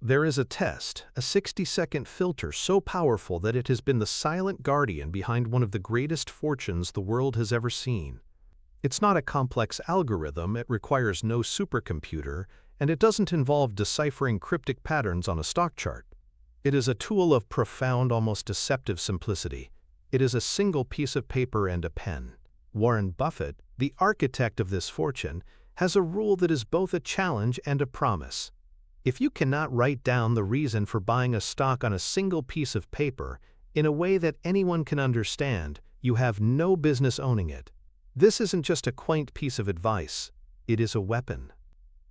There is a test, a 60-second filter so powerful that it has been the silent guardian behind one of the greatest fortunes the world has ever seen. It's not a complex algorithm, it requires no supercomputer, and it doesn't involve deciphering cryptic patterns on a stock chart. It is a tool of profound, almost deceptive simplicity. It is a single piece of paper and a pen. Warren Buffett, the architect of this fortune, has a rule that is both a challenge and a promise. If you cannot write down the reason for buying a stock on a single piece of paper in a way that anyone can understand, you have no business owning it. This isn't just a quaint piece of advice, it is a weapon.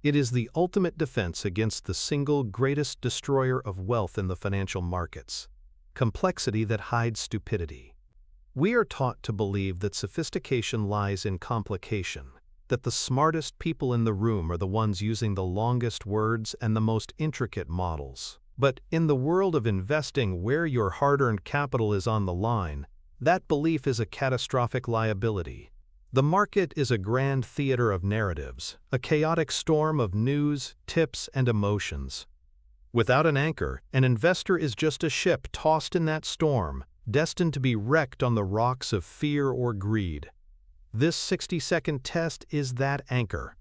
It is the ultimate defense against the single greatest destroyer of wealth in the financial markets: complexity that hides stupidity. We are taught to believe that sophistication lies in complication, that the smartest people in the room are the ones using the longest words and the most intricate models. But in the world of investing where your hard-earned capital is on the line, that belief is a catastrophic liability. The market is a grand theater of narratives, a chaotic storm of news, tips, and emotions. Without an anchor, an investor is just a ship tossed in that storm, destined to be wrecked on the rocks of fear or greed. This 60-second test is that anchor.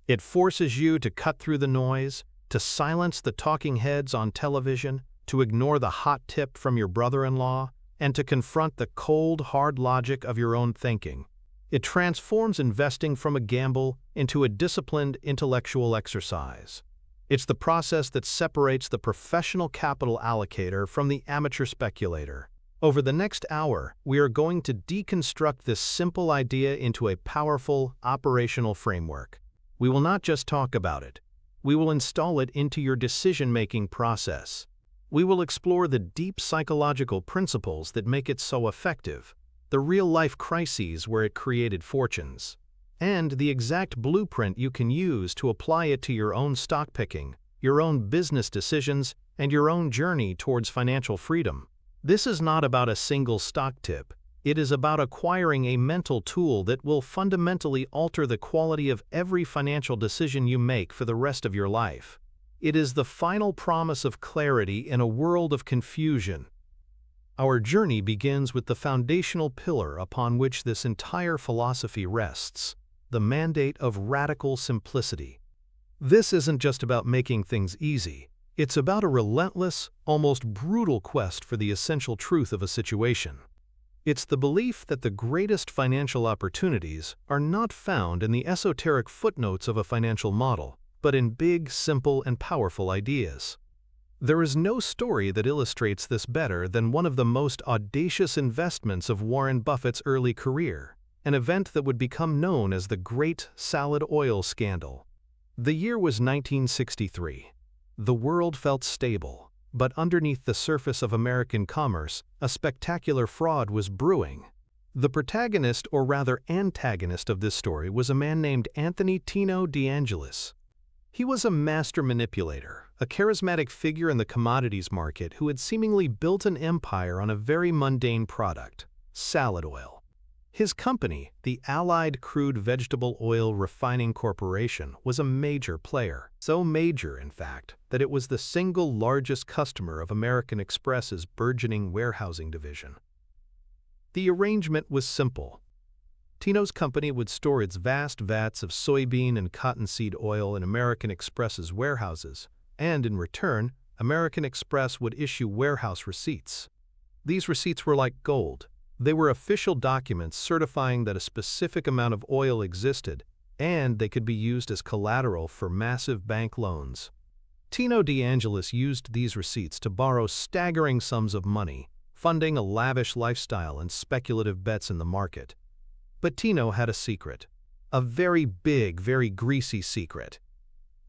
It forces you to cut through the noise, to silence the talking heads on television, to ignore the hot tip from your brother-in-law, and to confront the cold, hard logic of your own thinking. It transforms investing from a gamble into a disciplined intellectual exercise. It's the process that separates the professional capital allocator from the amateur speculator. Over the next hour, we are going to deconstruct this simple idea into a powerful, operational framework. We will not just talk about it. We will install it into your decision-making process. We will explore the deep psychological principles that make it so effective, the real-life crises where it created fortunes, and the exact blueprint you can use to apply it to your own stock picking, your own business decisions, and your own journey towards financial freedom. This is not about a single stock tip. It is about acquiring a mental tool that will fundamentally alter the quality of every financial decision you make for the rest of your life. It is the final promise of clarity in a world of confusion. Our journey begins with the foundational pillar upon which this entire philosophy rests: the mandate of radical simplicity. This isn't just about making things easy. It's about a relentless, almost brutal quest for the essential truth of a situation. It's the belief that the greatest financial opportunities are not found in the esoteric footnotes of a financial model, but in big, simple, and powerful ideas. There is no story that illustrates this better than one of the most audacious investments of Warren Buffett's early career, an event that would become known as the Great Salad Oil Scandal. The year was 1963. The world felt stable, but underneath the surface of American commerce, a spectacular fraud was brewing. The protagonist, or rather antagonist, of this story was a man named Anthony Tino DeAngelis. He was a master manipulator, a charismatic figure in the commodities market who had seemingly built an empire on a very mundane product: salad oil. His company, the Allied Crude Vegetable Oil Refining Corporation, was a major player. So major, in fact, that it was the single largest customer of American Express's burgeoning warehousing division. The arrangement was simple. Tino's company would store its vast vats of soybean and cottonseed oil in American Express's warehouses, and in return, American Express would issue warehouse receipts. These receipts were like gold. They were official documents certifying that a specific amount of oil existed, and they could be used as collateral for massive bank loans. Tino DeAngelis used these receipts to borrow staggering sums of money, funding a lavish lifestyle and speculative bets in the market. But Tino had a secret. A very big, very greasy secret.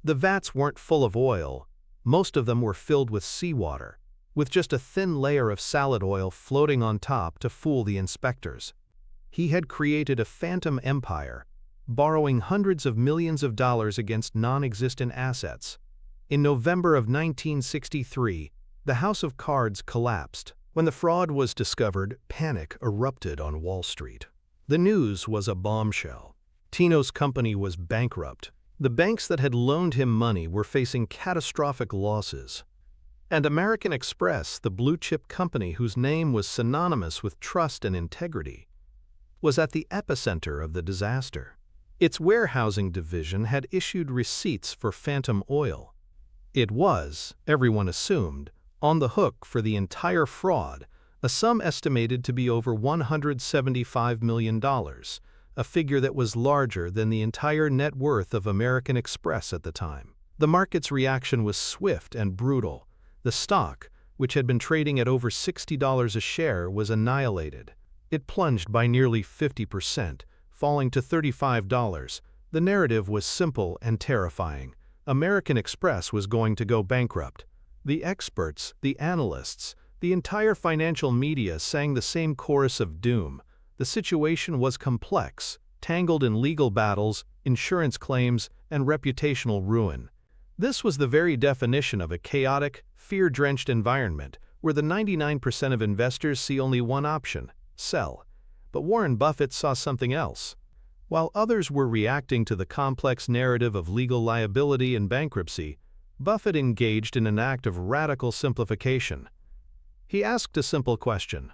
The vats weren't full of oil. Most of them were filled with seawater, with just a thin layer of salad oil floating on top to fool the inspectors. He had created a phantom empire, borrowing hundreds of millions of dollars against non-existent assets. In November of 1963, the House of Cards collapsed. When the fraud was discovered, panic erupted on Wall Street. The news was a bombshell. Tino's company was bankrupt. The banks that had loaned him money were facing catastrophic losses. And American Express, the blue-chip company whose name was synonymous with trust and integrity, was at the epicenter of the disaster. Its warehousing division had issued receipts for phantom oil. It was, everyone assumed, on the hook for the entire fraud, a sum estimated to be over $175 million, a figure that was larger than the entire net worth of American Express at the time. The market's reaction was swift and brutal. The stock, which had been trading at over $60 a share, was annihilated. It plunged by nearly 50%, falling to $35. The narrative was simple and terrifying. American Express was going to go bankrupt. The experts, the analysts, the entire financial media sang the same chorus of doom. The situation was complex, tangled in legal battles, insurance claims, and reputational ruin. This was the very definition of a chaotic, fear-drenched environment where the 99% of investors see only one option: sell. But Warren Buffett saw something else. While others were reacting to the complex narrative of legal liability and bankruptcy, Buffett engaged in an act of radical simplification. He asked a simple question.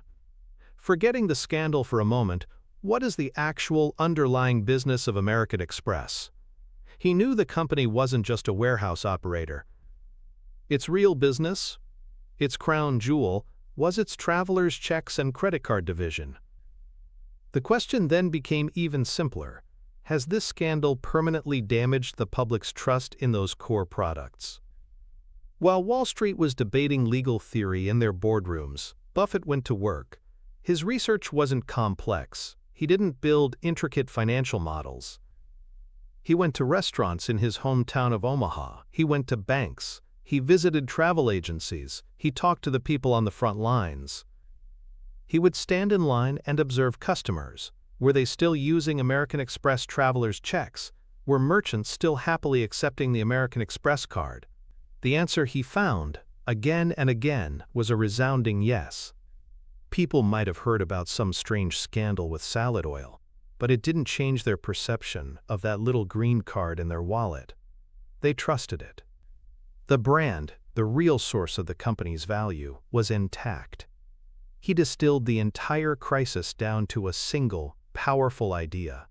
Forgetting the scandal for a moment, what is the actual underlying business of American Express? He knew the company wasn't just a warehouse operator. Its real business, its crown jewel, was its travelers' checks and credit card division. The question then became even simpler. Has this scandal permanently damaged the public's trust in those core products? While Wall Street was debating legal theory in their boardrooms, Buffett went to work. His research wasn't complex. He didn't build intricate financial models. He went to restaurants in his hometown of Omaha. He went to banks. He visited travel agencies. He talked to the people on the front lines. He would stand in line and observe customers. Were they still using American Express travelers' checks? Were merchants still happily accepting the American Express card? The answer he found, again and again, was a resounding yes. People might have heard about some strange scandal with salad oil, but it didn't change their perception of that little green card in their wallet. They trusted it. The brand, the real source of the company's value, was intact. He distilled the entire crisis down to a single, powerful idea.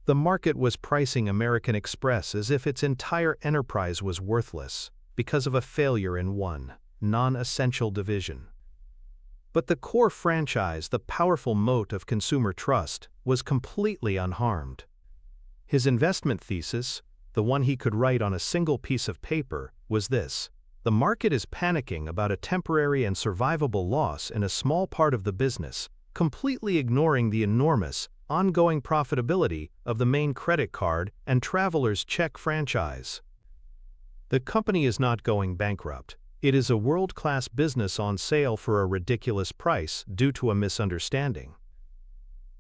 The market was pricing American Express as if its entire enterprise was worthless because of a failure in one non-essential division. But the core franchise, the powerful moat of consumer trust, was completely unharmed. His investment thesis, the one he could write on a single piece of paper, was this: the market is panicking about a temporary and survivable loss in a small part of the business, completely ignoring the enormous, ongoing profitability of the main credit card and traveler's check franchise. The company is not going bankrupt. It is a world-class business on sale for a ridiculous price due to a misunderstanding.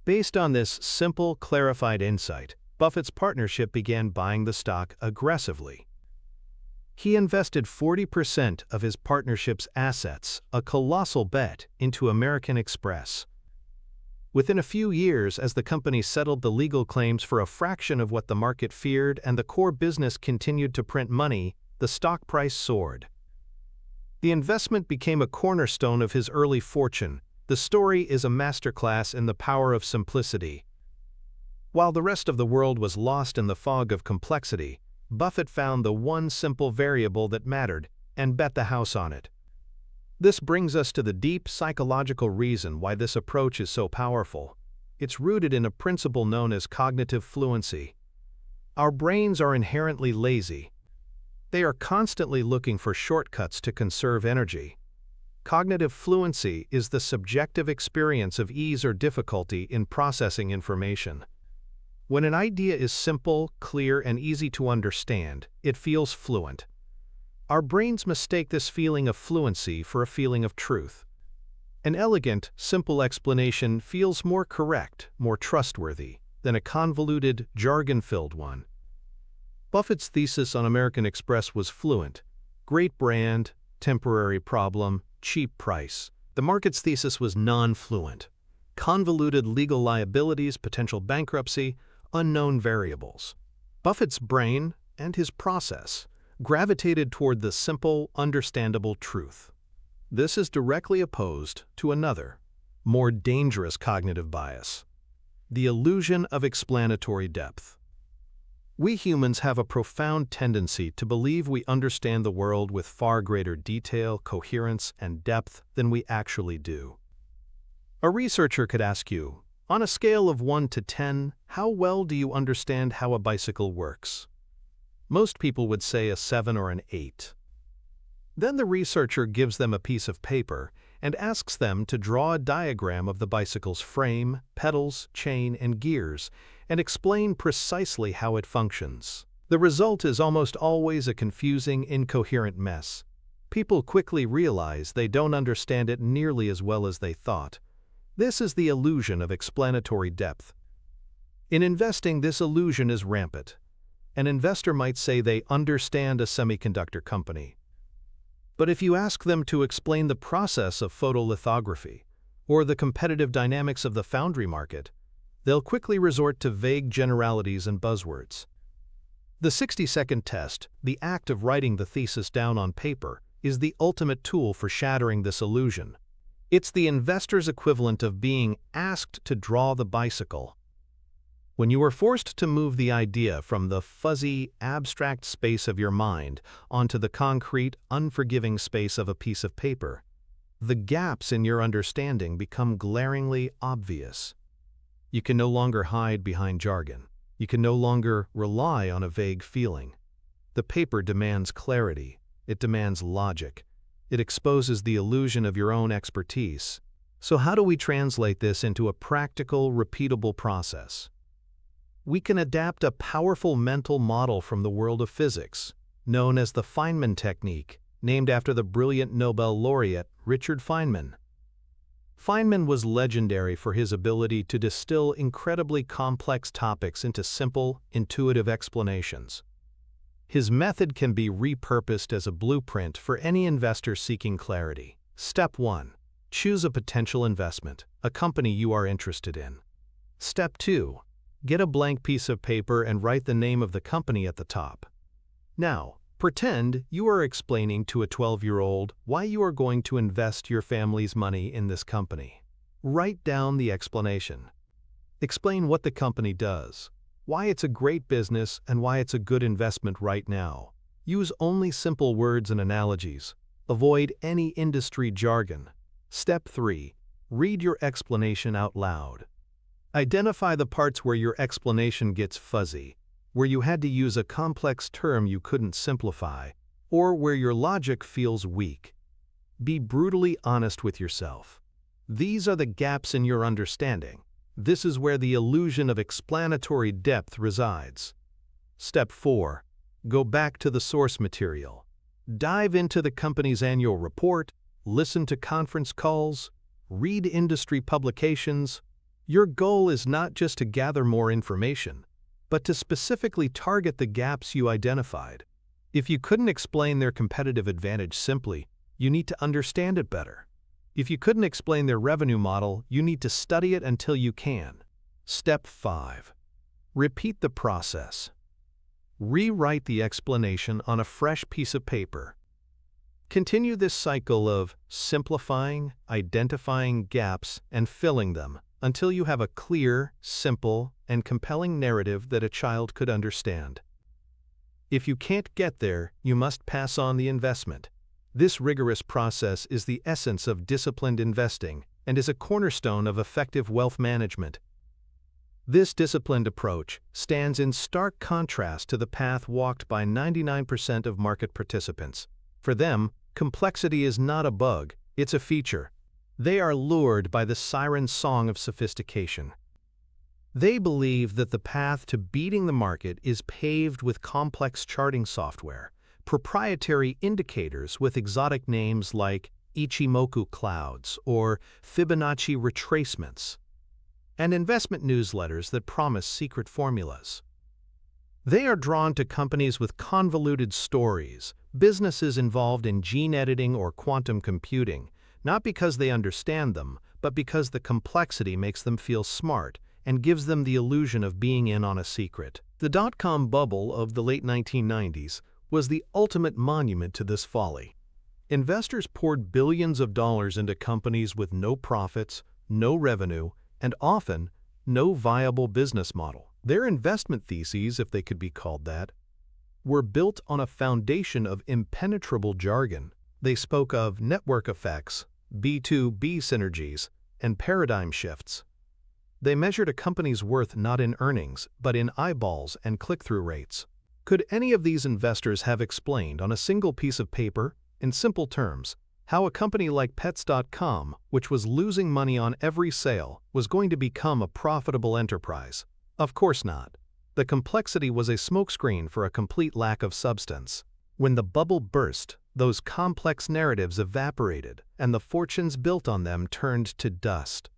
Based on this simple, clarified insight, Buffett's partnership began buying the stock aggressively. He invested 40% of his partnership's assets, a colossal bet, into American Express. Within a few years, as the company settled the legal claims for a fraction of what the market feared and the core business continued to print money, the stock price soared. The investment became a cornerstone of his early fortune. The story is a masterclass in the power of simplicity. While the rest of the world was lost in the fog of complexity, Buffett found the one simple variable that mattered and bet the house on it. This brings us to the deep psychological reason why this approach is so powerful. It's rooted in a principle known as cognitive fluency. Our brains are inherently lazy. They are constantly looking for shortcuts to conserve energy. Cognitive fluency is the subjective experience of ease or difficulty in processing information. When an idea is simple, clear, and easy to understand, it feels fluent. Our brains mistake this feeling of fluency for a feeling of truth. An elegant, simple explanation feels more correct, more trustworthy, than a convoluted, jargon-filled one. Buffett's thesis on American Express was fluent: great brand, temporary problem, cheap price. The market's thesis was non-fluent: convoluted legal liabilities, potential bankruptcy, unknown variables. Buffett's brain and his process gravitated toward the simple, understandable truth. This is directly opposed to another, more dangerous cognitive bias: the illusion of explanatory depth. We humans have a profound tendency to believe we understand the world with far greater detail, coherence, and depth than we actually do. A researcher could ask you, on a scale of 1 to 10, how well do you understand how a bicycle works? Most people would say a 7 or an 8. Then the researcher gives them a piece of paper and asks them to draw a diagram of the bicycle's frame, pedals, chain, and gears, and explain precisely how it functions. The result is almost always a confusing, incoherent mess. People quickly realize they don't understand it nearly as well as they thought. This is the illusion of explanatory depth. In investing, this illusion is rampant. An investor might say they understand a semiconductor company. But if you ask them to explain the process of photolithography or the competitive dynamics of the foundry market, they'll quickly resort to vague generalities and buzzwords. The 60-second test, the act of writing the thesis down on paper, is the ultimate tool for shattering this illusion. It's the investor's equivalent of being asked to draw the bicycle. When you are forced to move the idea from the fuzzy, abstract space of your mind onto the concrete, unforgiving space of a piece of paper, the gaps in your understanding become glaringly obvious. You can no longer hide behind jargon. You can no longer rely on a vague feeling. The paper demands clarity. It demands logic. It exposes the illusion of your own expertise. So how do we translate this into a practical, repeatable process? We can adapt a powerful mental model from the world of physics, known as the Feynman technique, named after the brilliant Nobel laureate Richard Feynman. Feynman was legendary for his ability to distill incredibly complex topics into simple, intuitive explanations. His method can be repurposed as a blueprint for any investor seeking clarity. Step 1. Choose a potential investment, a company you are interested in. Step 2. Get a blank piece of paper and write the name of the company at the top. Now, pretend you are explaining to a 12-year-old why you are going to invest your family's money in this company. Write down the explanation. Explain what the company does, why it's a great business, and why it's a good investment right now. Use only simple words and analogies. Avoid any industry jargon. Step 3. Read your explanation out loud. Identify the parts where your explanation gets fuzzy, where you had to use a complex term you couldn't simplify, or where your logic feels weak. Be brutally honest with yourself. These are the gaps in your understanding. This is where the illusion of explanatory depth resides. Step 4. Go back to the source material. Dive into the company's annual report, listen to conference calls, read industry publications. Your goal is not just to gather more information, but to specifically target the gaps you identified. If you couldn't explain their competitive advantage simply, you need to understand it better. If you couldn't explain their revenue model, you need to study it until you can. Step 5. Repeat the process. Rewrite the explanation on a fresh piece of paper. Continue this cycle of simplifying, identifying gaps, and filling them until you have a clear, simple, and compelling narrative that a child could understand. If you can't get there, you must pass on the investment. This rigorous process is the essence of disciplined investing and is a cornerstone of effective wealth management. This disciplined approach stands in stark contrast to the path walked by 99% of market participants. For them, complexity is not a bug, it's a feature. They are lured by the siren song of sophistication. They believe that the path to beating the market is paved with complex charting software, proprietary indicators with exotic names like Ichimoku clouds or Fibonacci retracements, and investment newsletters that promise secret formulas. They are drawn to companies with convoluted stories, businesses involved in gene editing or quantum computing, not because they understand them, but because the complexity makes them feel smart and gives them the illusion of being in on a secret. The dot-com bubble of the late 1990s was the ultimate monument to this folly. Investors poured billions of dollars into companies with no profits, no revenue, and often no viable business model. Their investment theses, if they could be called that, were built on a foundation of impenetrable jargon. They spoke of network effects, B2B synergies, and paradigm shifts. They measured a company's worth not in earnings, but in eyeballs and click-through rates. Could any of these investors have explained on a single piece of paper, in simple terms, how a company like Pets.com, which was losing money on every sale, was going to become a profitable enterprise? Of course not. The complexity was a smokescreen for a complete lack of substance. When the bubble burst, those complex narratives evaporated, and the fortunes built on them turned to dust.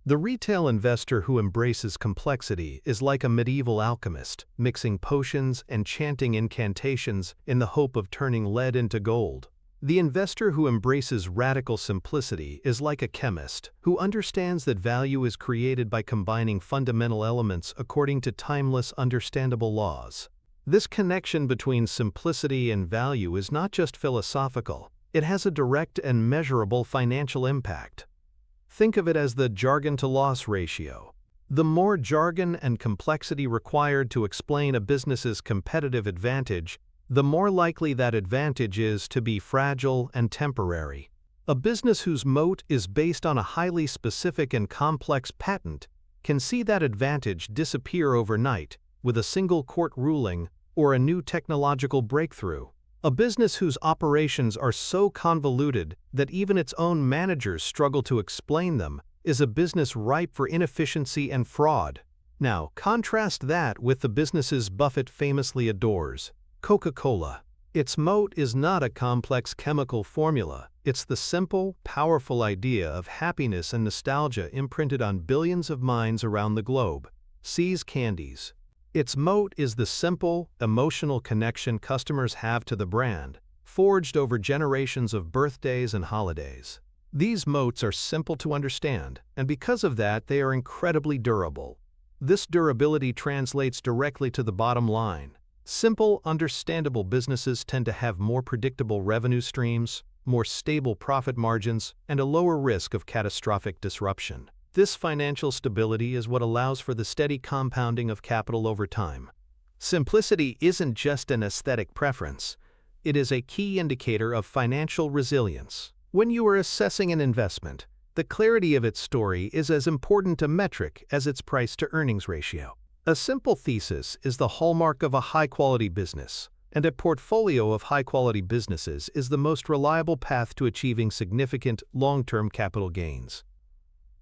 The retail investor who embraces complexity is like a medieval alchemist, mixing potions and chanting incantations in the hope of turning lead into gold. The investor who embraces radical simplicity is like a chemist who understands that value is created by combining fundamental elements according to timeless, understandable laws. This connection between simplicity and value is not just philosophical, it has a direct and measurable financial impact. Think of it as the jargon-to-loss ratio. The more jargon and complexity required to explain a business's competitive advantage, the more likely that advantage is to be fragile and temporary. A business whose moat is based on a highly specific and complex patent can see that advantage disappear overnight with a single court ruling or a new technological breakthrough. A business whose operations are so convoluted that even its own managers struggle to explain them is a business ripe for inefficiency and fraud. Now, contrast that with the businesses Buffett famously adores. Coca-Cola. Its moat is not a complex chemical formula, it's the simple, powerful idea of happiness and nostalgia imprinted on billions of minds around the globe. See's Candies. Its moat is the simple, emotional connection customers have to the brand, forged over generations of birthdays and holidays. These moats are simple to understand, and because of that, they are incredibly durable. This durability translates directly to the bottom line. Simple, understandable businesses tend to have more predictable revenue streams, more stable profit margins, and a lower risk of catastrophic disruption. This financial stability is what allows for the steady compounding of capital over time. Simplicity isn't just an aesthetic preference. It is a key indicator of financial resilience. When you are assessing an investment, the clarity of its story is as important a metric as its price-to-earnings ratio. A simple thesis is the hallmark of a high-quality business, and a portfolio of high-quality businesses is the most reliable path to achieving significant long-term capital gains.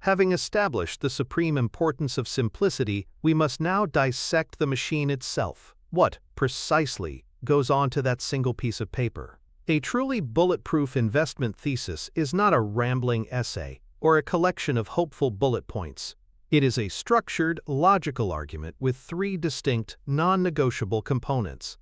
Having established the supreme importance of simplicity, we must now dissect the machine itself. What, precisely, goes onto that single piece of paper? A truly bulletproof investment thesis is not a rambling essay or a collection of hopeful bullet points. It is a structured, logical argument with three distinct, non-negotiable components.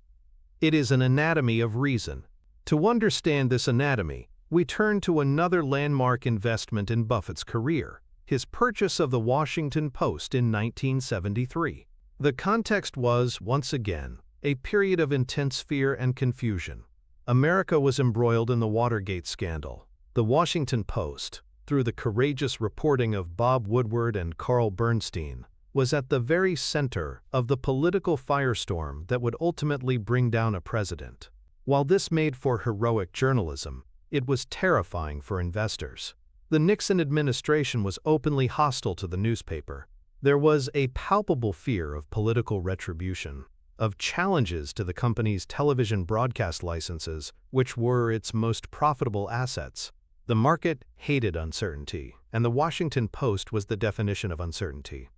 It is an anatomy of reason. To understand this anatomy, we turn to another landmark investment in Buffett's career, his purchase of the Washington Post in 1973. The context was, once again, a period of intense fear and confusion. America was embroiled in the Watergate scandal. The Washington Post, through the courageous reporting of Bob Woodward and Carl Bernstein, was at the very center of the political firestorm that would ultimately bring down a president. While this made for heroic journalism, it was terrifying for investors. The Nixon administration was openly hostile to the newspaper. There was a palpable fear of political retribution, of challenges to the company's television broadcast licenses, which were its most profitable assets. The market hated uncertainty, and the Washington Post was the definition of uncertainty.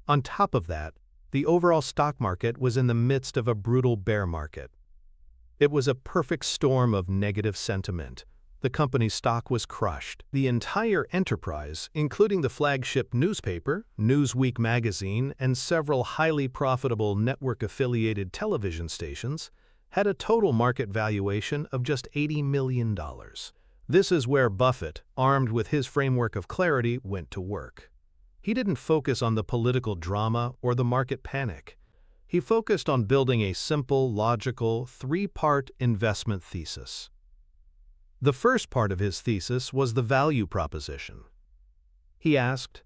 On top of that, the overall stock market was in the midst of a brutal bear market. It was a perfect storm of negative sentiment. The company's stock was crushed. The entire enterprise, including the flagship newspaper, Newsweek magazine, and several highly profitable network-affiliated television stations, had a total market valuation of just $80 million. This is where Buffett, armed with his framework of clarity, went to work. He didn't focus on the political drama or the market panic. He focused on building a simple, logical, three-part investment thesis. The first part of his thesis was the value proposition. He asked,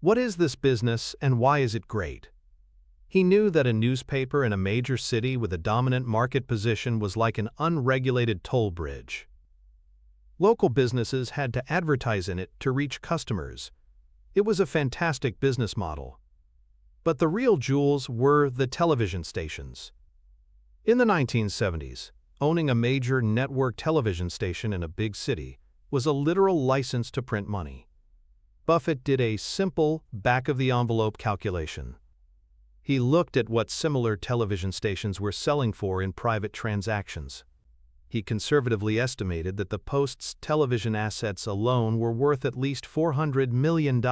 "What is this business and why is it great?" He knew that a newspaper in a major city with a dominant market position was like an unregulated toll bridge. Local businesses had to advertise in it to reach customers. It was a fantastic business model. But the real jewels were the television stations. In the 1970s, owning a major network television station in a big city was a literal license to print money. Buffett did a simple, back-of-the-envelope calculation. He looked at what similar television stations were selling for in private transactions. He conservatively estimated that the Post's television assets alone were worth at least $400 million.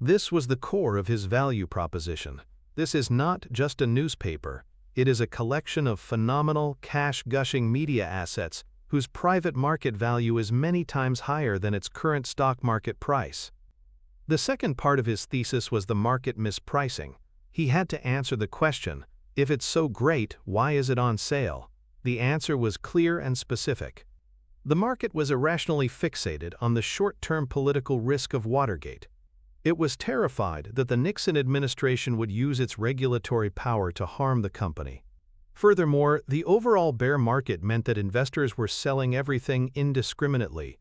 This was the core of his value proposition. This is not just a newspaper. It is a collection of phenomenal, cash-gushing media assets whose private market value is many times higher than its current stock market price. The second part of his thesis was the market mispricing. He had to answer the question, if it's so great, why is it on sale? The answer was clear and specific. The market was irrationally fixated on the short-term political risk of Watergate. It was terrified that the Nixon administration would use its regulatory power to harm the company. Furthermore, the overall bear market meant that investors were selling everything indiscriminately.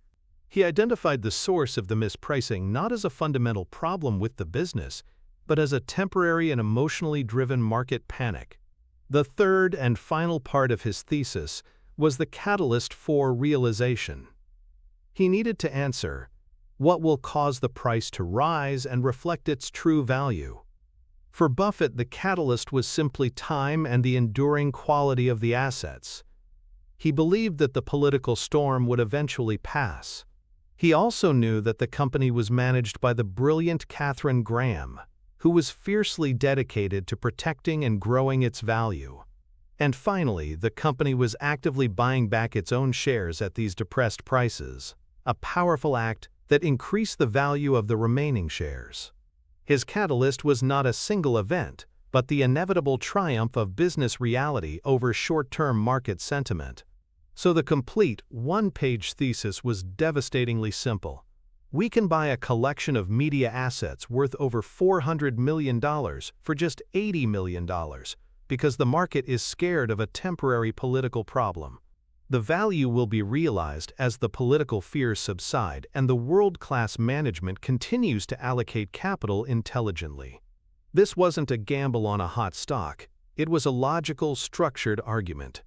He identified the source of the mispricing not as a fundamental problem with the business, but as a temporary and emotionally driven market panic. The third and final part of his thesis was the catalyst for realization. He needed to answer, what will cause the price to rise and reflect its true value? For Buffett, the catalyst was simply time and the enduring quality of the assets. He believed that the political storm would eventually pass. He also knew that the company was managed by the brilliant Katharine Graham, who was fiercely dedicated to protecting and growing its value. And finally, the company was actively buying back its own shares at these depressed prices, a powerful act that increased the value of the remaining shares. His catalyst was not a single event, but the inevitable triumph of business reality over short-term market sentiment. So the complete, one-page thesis was devastatingly simple. We can buy a collection of media assets worth over $400 million for just $80 million because the market is scared of a temporary political problem. The value will be realized as the political fears subside and the world-class management continues to allocate capital intelligently. This wasn't a gamble on a hot stock. It was a logical, structured argument.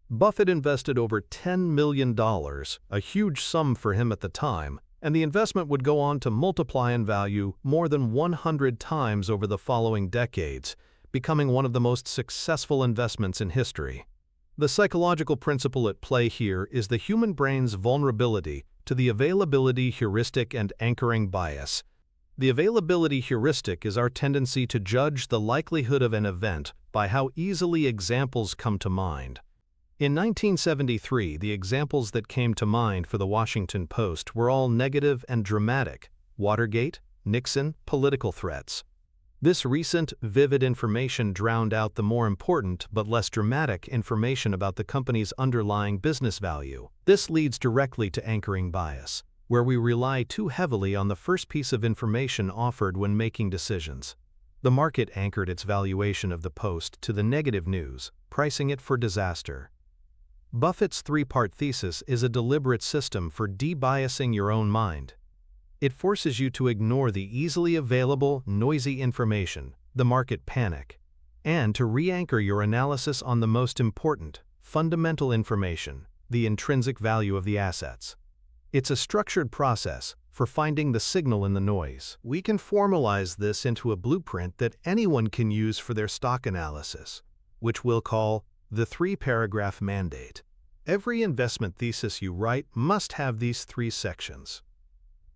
Buffett invested over $10 million, a huge sum for him at the time, and the investment would go on to multiply in value more than 100 times over the following decades, becoming one of the most successful investments in history. The psychological principle at play here is the human brain's vulnerability to the availability heuristic and anchoring bias. The availability heuristic is our tendency to judge the likelihood of an event by how easily examples come to mind. In 1973, the examples that came to mind for the Washington Post were all negative and dramatic: Watergate, Nixon, political threats. This recent, vivid information drowned out the more important but less dramatic information about the company's underlying business value. This leads directly to anchoring bias, where we rely too heavily on the first piece of information offered when making decisions. The market anchored its valuation of the Post to the negative news, pricing it for disaster. Buffett's three-part thesis is a deliberate system for debiasing your own mind. It forces you to ignore the easily available, noisy information, the market panic, and to re-anchor your analysis on the most important, fundamental information, the intrinsic value of the assets. It's a structured process for finding the signal in the noise. We can formalize this into a blueprint that anyone can use for their stock analysis, which we'll call the three-paragraph mandate. Every investment thesis you write must have these three sections.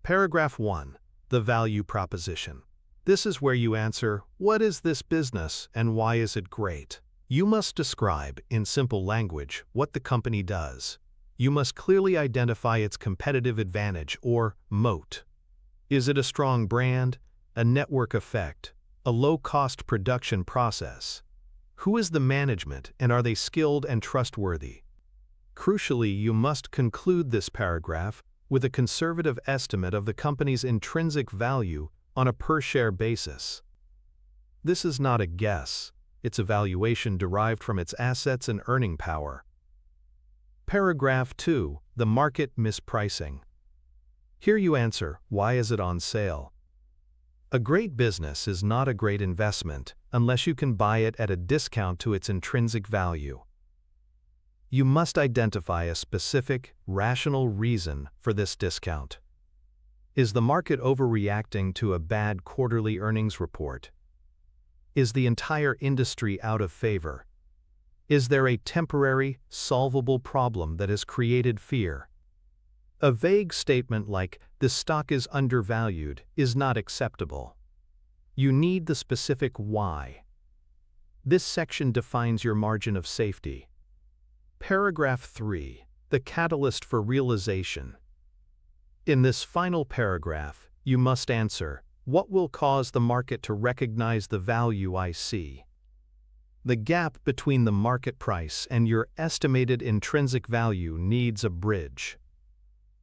Paragraph 1. The value proposition. This is where you answer, what is this business and why is it great? You must describe, in simple language, what the company does. You must clearly identify its competitive advantage or moat. Is it a strong brand, a network effect, A low-cost production process. Who is the management, and are they skilled and trustworthy? Crucially, you must conclude this paragraph with a conservative estimate of the company's intrinsic value on a per-share basis. This is not a guess. It's a valuation derived from its assets and earning power. Paragraph 2. The market mispricing. Here you answer, why is it on sale? A great business is not a great investment unless you can buy it at a discount to its intrinsic value. You must identify a specific, rational reason for this discount. Is the market overreacting to a bad quarterly earnings report? Is the entire industry out of favor? Is there a temporary, solvable problem that has created fear? A vague statement like, "This stock is undervalued," is not acceptable. You need the specific why. This section defines your margin of safety. Paragraph 3. The catalyst for realization. In this final paragraph, you must answer, what will cause the market to recognize the value I see? The gap between the market price and your estimated intrinsic value needs a bridge.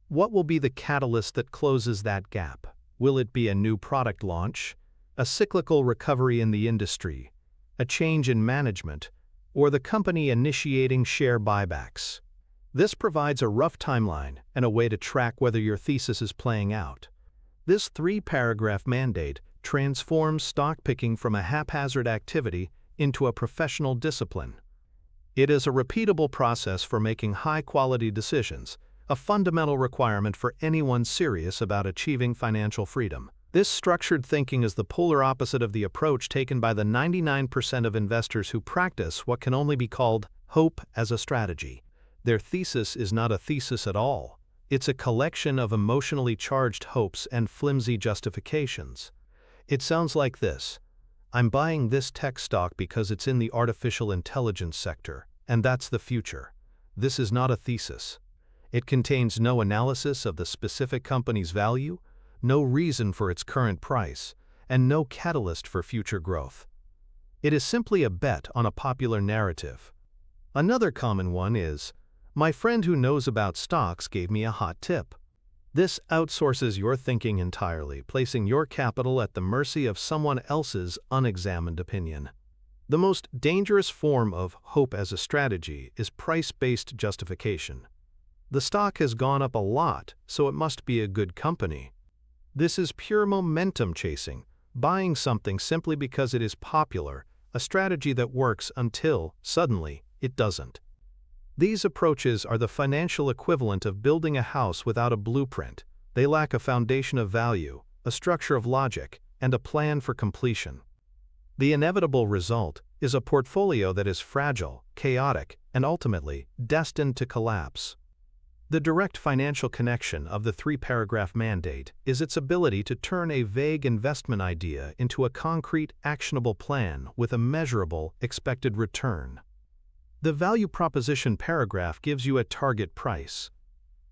What will be the catalyst that closes that gap? Will it be a new product launch, a cyclical recovery in the industry, a change in management, or the company initiating share buybacks? This provides a rough timeline and a way to track whether your thesis is playing out. This 3-paragraph mandate transforms stock picking from a haphazard activity into a professional discipline. It is a repeatable process for making high-quality decisions, a fundamental requirement for anyone serious about achieving financial freedom. This structured thinking is the polar opposite of the approach taken by the 99% of investors who practice what can only be called hope as a strategy. Their thesis is not a thesis at all. It's a collection of emotionally charged hopes and flimsy justifications. It sounds like this: I'm buying this tech stock because it's in the artificial intelligence sector, and that's the future. This is not a thesis. It contains no analysis of the specific company's value, no reason for its current price, and no catalyst for future growth. It is simply a bet on a popular narrative. Another common one is, my friend who knows about stocks gave me a hot tip. This outsources your thinking entirely, placing your capital at the mercy of someone else's unexamined opinion. The most dangerous form of hope as a strategy is price-based justification. The stock has gone up a lot, so it must be a good company. This is pure momentum chasing, buying something simply because it is popular, a strategy that works until, suddenly, it doesn't. These approaches are the financial equivalent of building a house without a blueprint. They lack a foundation of value, a structure of logic, and a plan for completion. The inevitable result is a portfolio that is fragile, chaotic, and ultimately destined to collapse. The direct financial connection of the 3-paragraph mandate is its ability to turn a vague investment idea into a concrete, actionable plan with a measurable, expected return. The value proposition paragraph gives you a target price.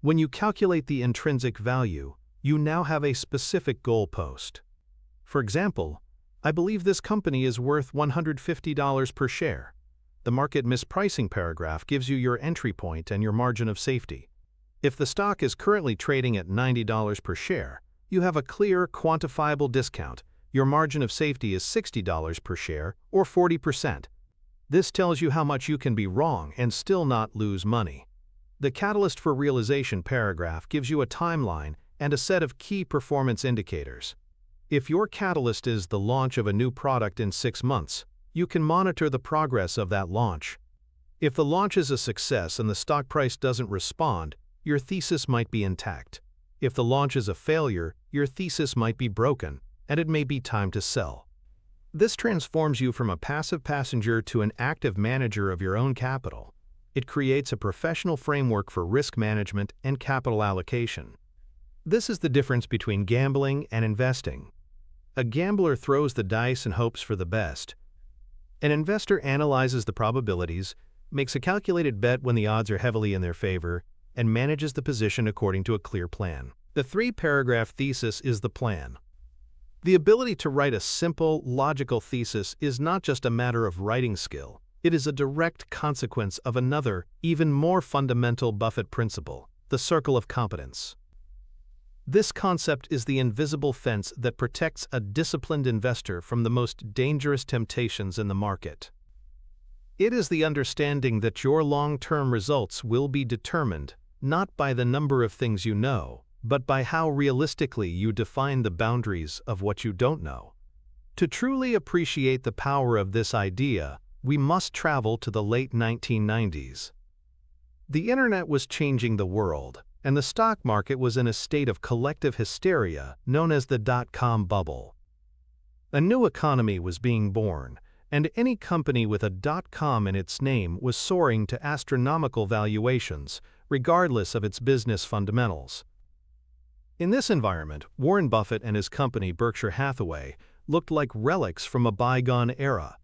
When you calculate the intrinsic value, you now have a specific goalpost. For example, I believe this company is worth $150 per share. The market mispricing paragraph gives you your entry point and your margin of safety. If the stock is currently trading at $90 per share, you have a clear, quantifiable discount. Your margin of safety is $60 per share, or 40%. This tells you how much you can be wrong and still not lose money. The catalyst for realization paragraph gives you a timeline and a set of key performance indicators. If your catalyst is the launch of a new product in 6 months, you can monitor the progress of that launch. If the launch is a success and the stock price doesn't respond, your thesis might be intact. If the launch is a failure, your thesis might be broken, and it may be time to sell. This transforms you from a passive passenger to an active manager of your own capital. It creates a professional framework for risk management and capital allocation. This is the difference between gambling and investing. A gambler throws the dice and hopes for the best. An investor analyzes the probabilities, makes a calculated bet when the odds are heavily in their favor, and manages the position according to a clear plan. The 3-paragraph thesis is the plan. The ability to write a simple, logical thesis is not just a matter of writing skill. It is a direct consequence of another, even more fundamental Buffett principle, the circle of competence. This concept is the invisible fence that protects a disciplined investor from the most dangerous temptations in the market. It is the understanding that your long-term results will be determined not by the number of things you know, but by how realistically you define the boundaries of what you don't know. To truly appreciate the power of this idea, we must travel to the late 1990s. The internet was changing the world, and the stock market was in a state of collective hysteria known as the dot-com bubble. A new economy was being born, and any company with a .com in its name was soaring to astronomical valuations, regardless of its business fundamentals. In this environment, Warren Buffett and his company Berkshire Hathaway looked like relics from a bygone era.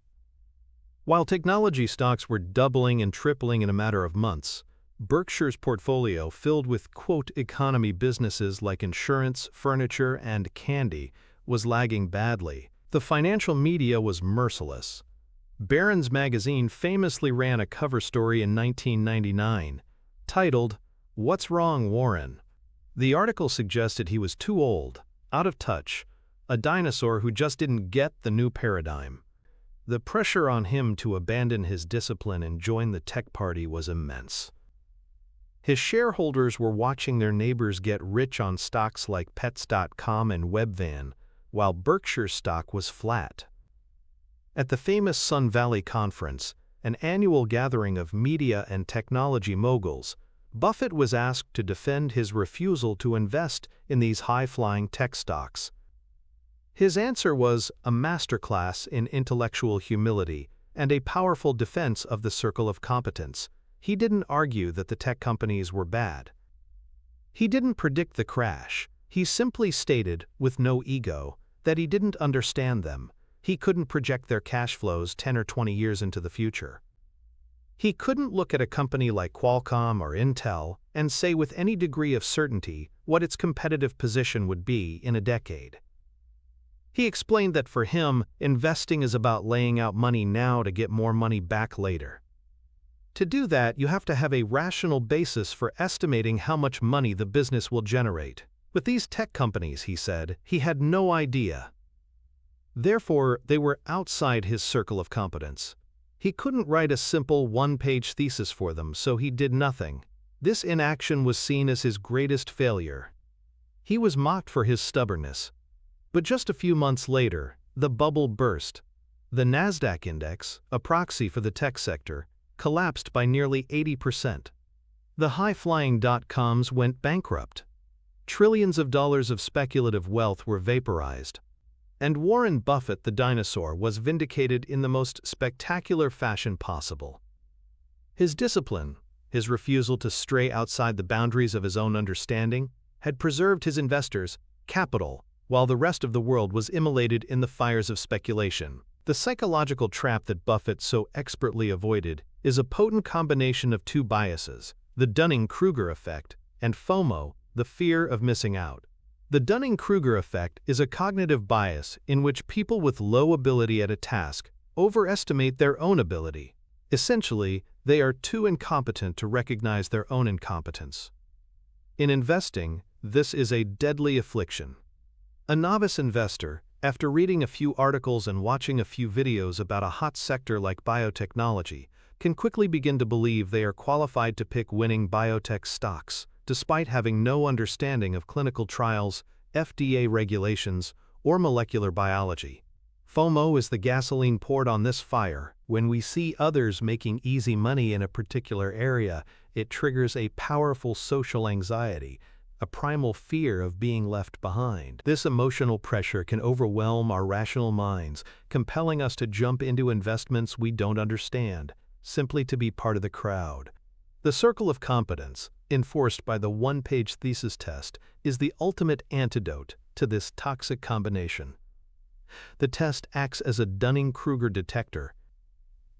While technology stocks were doubling and tripling in a matter of months, Berkshire's portfolio, filled with quote economy businesses like insurance, furniture, and candy, was lagging badly. The financial media was merciless. Barron's magazine famously ran a cover story in 1999, titled, "What's Wrong, Warren?" The article suggested he was too old, out of touch, a dinosaur who just didn't get the new paradigm. The pressure on him to abandon his discipline and join the tech party was immense. His shareholders were watching their neighbors get rich on stocks like Pets.com and Webvan, while Berkshire's stock was flat. At the famous Sun Valley Conference, an annual gathering of media and technology moguls, Buffett was asked to defend his refusal to invest in these high-flying tech stocks. His answer was a masterclass in intellectual humility and a powerful defense of the circle of competence. He didn't argue that the tech companies were bad. He didn't predict the crash. He simply stated, with no ego, that he didn't understand them. He couldn't project their cash flows 10 or 20 years into the future. He couldn't look at a company like Qualcomm or Intel and say with any degree of certainty what its competitive position would be in a decade. He explained that for him, investing is about laying out money now to get more money back later. To do that, you have to have a rational basis for estimating how much money the business will generate. With these tech companies, he said, he had no idea. Therefore, they were outside his circle of competence. He couldn't write a simple one-page thesis for them, so he did nothing. This inaction was seen as his greatest failure. He was mocked for his stubbornness. But just a few months later, the bubble burst. The Nasdaq index, a proxy for the tech sector, collapsed by nearly 80%. The high-flying dot-coms went bankrupt. Trillions of dollars of speculative wealth were vaporized. And Warren Buffett, the dinosaur, was vindicated in the most spectacular fashion possible. His discipline, his refusal to stray outside the boundaries of his own understanding, had preserved his investors' capital, while the rest of the world was immolated in the fires of speculation. The psychological trap that Buffett so expertly avoided is a potent combination of two biases, the Dunning-Kruger effect and FOMO, the fear of missing out. The Dunning-Kruger effect is a cognitive bias in which people with low ability at a task overestimate their own ability. Essentially, they are too incompetent to recognize their own incompetence. In investing, this is a deadly affliction. A novice investor, after reading a few articles and watching a few videos about a hot sector like biotechnology, can quickly begin to believe they are qualified to pick winning biotech stocks, despite having no understanding of clinical trials, FDA regulations, or molecular biology. FOMO is the gasoline poured on this fire. When we see others making easy money in a particular area, it triggers a powerful social anxiety, a primal fear of being left behind. This emotional pressure can overwhelm our rational minds, compelling us to jump into investments we don't understand, simply to be part of the crowd. The circle of competence, enforced by the one-page thesis test, is the ultimate antidote to this toxic combination. The test acts as a Dunning-Kruger detector.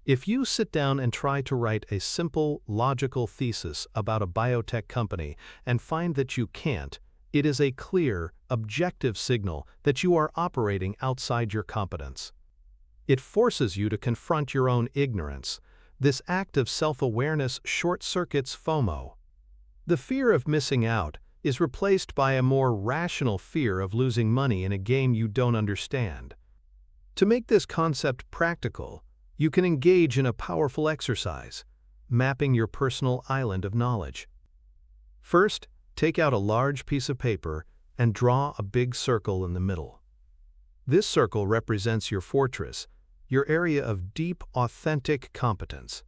If you sit down and try to write a simple, logical thesis about a biotech company and find that you can't, It is a clear, objective signal that you are operating outside your competence. It forces you to confront your own ignorance. This act of self-awareness short-circuits FOMO. The fear of missing out is replaced by a more rational fear of losing money in a game you don't understand. To make this concept practical, you can engage in a powerful exercise, mapping your personal island of knowledge. First, take out a large piece of paper and draw a big circle in the middle. This circle represents your fortress, your area of deep, authentic competence.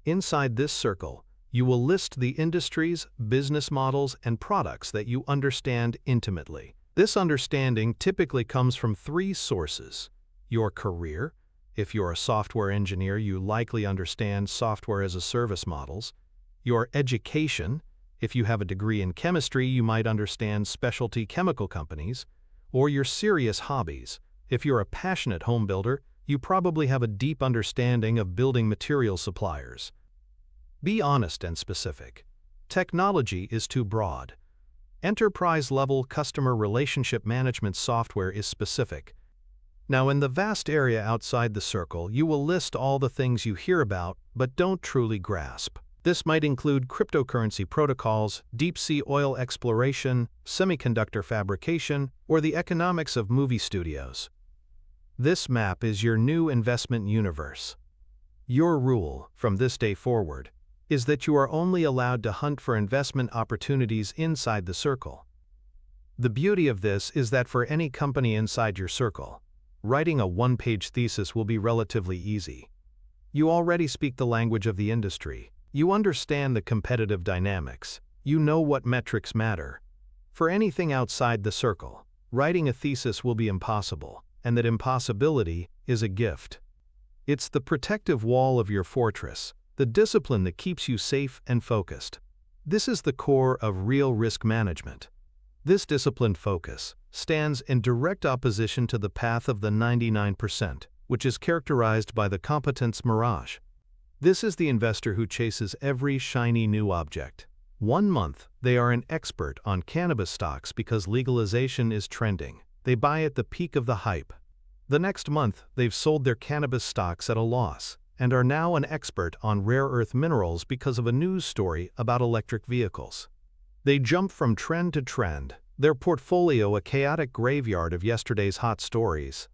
Inside this circle, you will list the industries, business models, and products that you understand intimately. This understanding typically comes from three sources: your career. If you're a software engineer, you likely understand software as a service models. Your education. If you have a degree in chemistry, you might understand specialty chemical companies. Or your serious hobbies. If you're a passionate home builder, you probably have a deep understanding of building material suppliers. Be honest and specific. Technology is too broad. Enterprise-level customer relationship management software is specific. Now, in the vast area outside the circle, you will list all the things you hear about but don't truly grasp. This might include cryptocurrency protocols, deep-sea oil exploration, semiconductor fabrication, or the economics of movie studios. This map is your new investment universe. Your rule, from this day forward, is that you are only allowed to hunt for investment opportunities inside the circle. The beauty of this is that for any company inside your circle, writing a one-page thesis will be relatively easy. You already speak the language of the industry. You understand the competitive dynamics. You know what metrics matter. For anything outside the circle, writing a thesis will be impossible, and that impossibility is a gift. It's the protective wall of your fortress, the discipline that keeps you safe and focused. This is the core of real risk management. This disciplined focus stands in direct opposition to the path of the 99%, which is characterized by the competence mirage. This is the investor who chases every shiny new object. 1 month, they are an expert on cannabis stocks because legalization is trending. They buy at the peak of the hype. The next month, they've sold their cannabis stocks at a loss and are now an expert on rare earth minerals because of a news story about electric vehicles. They jump from trend to trend, their portfolio a chaotic graveyard of yesterday's hot stories.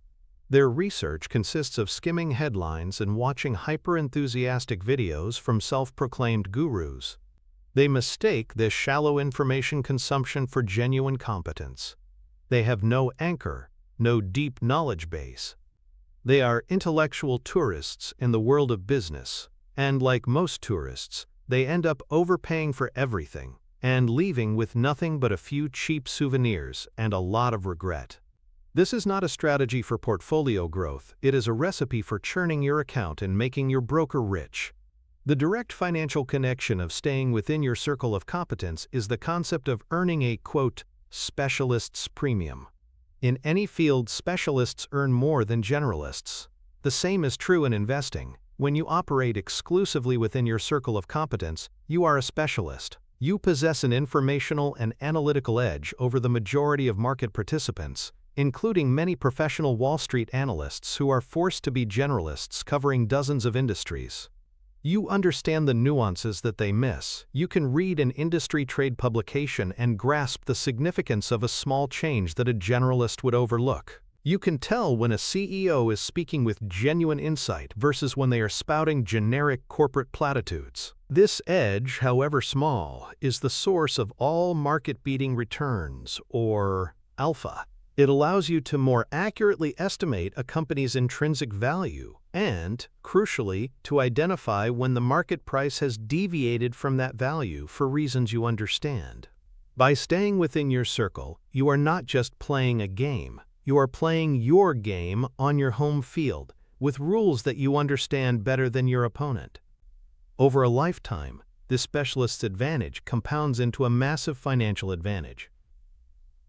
Their research consists of skimming headlines and watching hyper-enthusiastic videos from self-proclaimed gurus. They mistake this shallow information consumption for genuine competence. They have no anchor, no deep knowledge base. They are intellectual tourists in the world of business, and like most tourists, they end up overpaying for everything and leaving with nothing but a few cheap souvenirs and a lot of regret. This is not a strategy for portfolio growth, it is a recipe for churning your account and making your broker rich. The direct financial connection of staying within your circle of competence is the concept of earning a, quote, specialist's premium. In any field, specialists earn more than generalists. The same is true in investing. When you operate exclusively within your circle of competence, you are a specialist. You possess an informational and analytical edge over the majority of market participants, including many professional Wall Street analysts who are forced to be generalists covering dozens of industries. You understand the nuances that they miss. You can read an industry trade publication and grasp the significance of a small change that a generalist would overlook. You can tell when a CEO is speaking with genuine insight versus when they are spouting generic corporate platitudes. This edge, however small, is the source of all market-beating returns, or alpha. It allows you to more accurately estimate a company's intrinsic value and, crucially, to identify when the market price has deviated from that value for reasons you understand. By staying within your circle, you are not just playing a game. You are playing your game on your home field, with rules that you understand better than your opponent. Over a lifetime, this specialist's advantage compounds into a massive financial advantage.